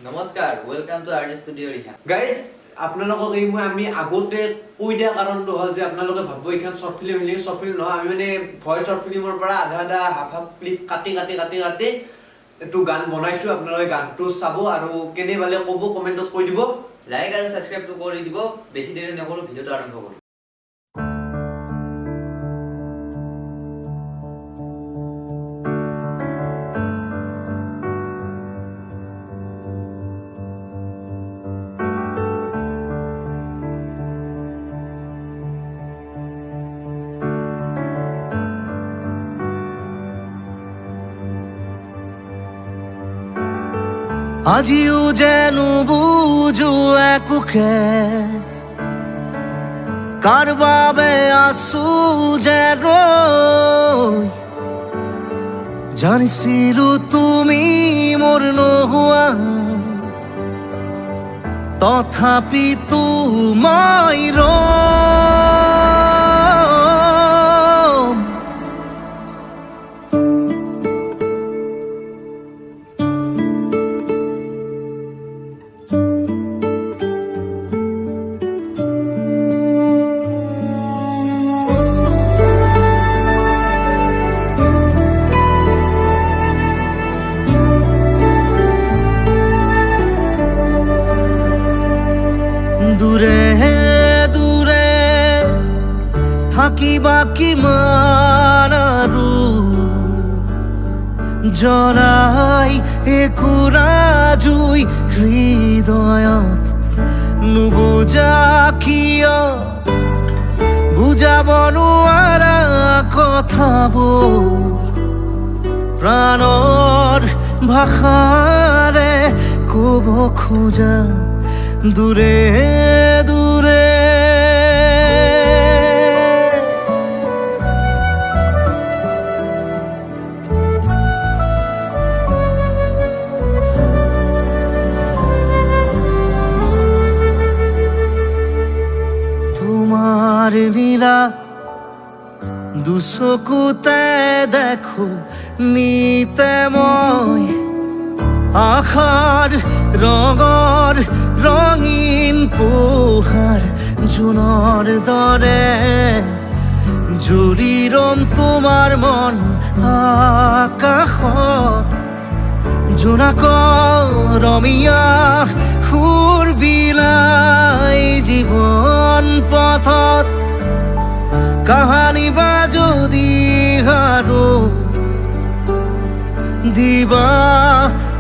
নমস্কাৰ, welcome to art studio' ৰিহা। Guys আপোনালোকক এই আমি আগতে কৈ দিয়া কাৰণটো হ'ল যে আপোনালোকে ভাবব এইখন শ্বৰ্ট ফিল্ম নহয়, আমি মানে ভইচ শ্বৰ্ট ফিল্মৰ পৰা আধা হাফ ক্লিপ কাটি এইটো গান বনাইছোঁ। আপোনালোকে গানটো চাব আৰু কেনে পালে ক'ব, কমেণ্টত কৈ দিব। লাইক আৰু ছাবস্ক্ৰাইবটো কৰি দিব। বেছি দেৰি নকৰোঁ, ভিডিঅ'টো আৰম্ভ কৰোঁ। আজিও যেন বুজো একোকে কাৰ বাবে আছো যে ৰৈ জানিছিলো তুমি মোৰ নোহোৱা তথাপিতো মই দূৰে দূৰে থাকিবা কিমান আৰু জ্বলাই একোৰা জুই হৃদয়ত নুবুজা কিয় বুজাব নোৱাৰা কথাবোৰ প্ৰাণৰ ভাষাৰে ক'ব খোজা দূৰে দূৰে তোমাৰ লীলা দুচকুতে দেখো নিতে মই আশাৰ ৰঙৰ ৰঙীন পোহাৰ জোনৰ দৰে জুৰি ৰম তোমাৰ মন আকাশত জোনাক ৰমীয়া সুৰ বিলাই জীৱন পথত কাহানী বা যদি আৰু দিবা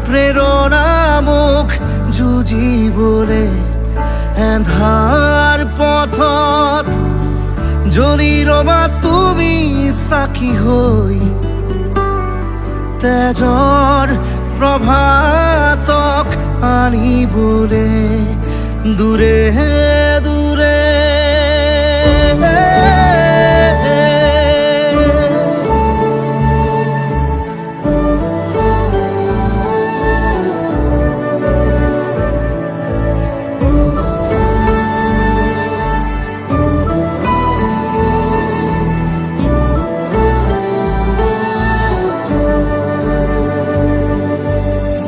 প্ৰেৰণা মোক যুঁজিবলে এন্ধাৰ পথত জ্বলি ৰবা তুমি চাকি হৈ তেজৰ প্ৰভাতক আনিবলে দূৰে দূৰে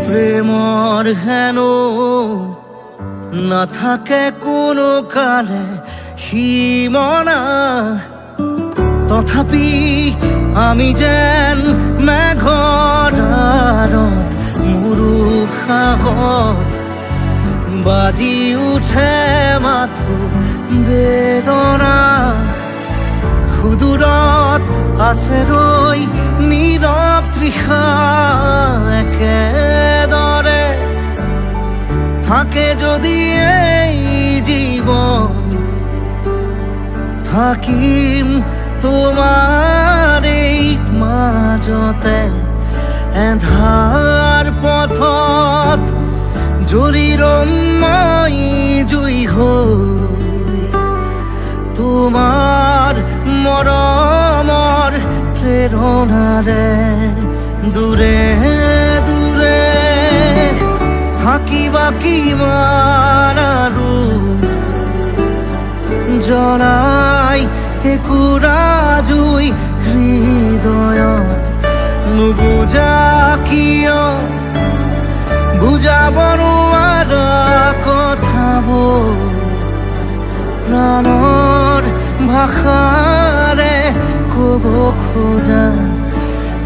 প্ৰেমৰ হেনো নাথাকে কোনো কালে সীমনা তথাপি আমি যেন মেঘৰ আঁৰত মুৰুষাহত বাজি উঠে মাথো বেদনা সুদূৰত আছে ৰৈ নীৰৱ তৃষা একেদৰে থাকে যদি এই জীৱন থাকিম তোমাৰ এই মাজতে এন্ধাৰ পথত জ্বলি ৰম মই জুই হৈ তোমাৰ মৰমৰ প্ৰেৰণাৰে দূৰে দূৰে থাকিবা কিমান আৰু জ্বলাই একোৰা জুই হৃদয়ত নুবুজা কিয় বুজাব নোৱাৰা কথাবোৰ প্ৰাণৰ ভাষাৰে ক'ব খোজা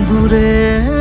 দূৰে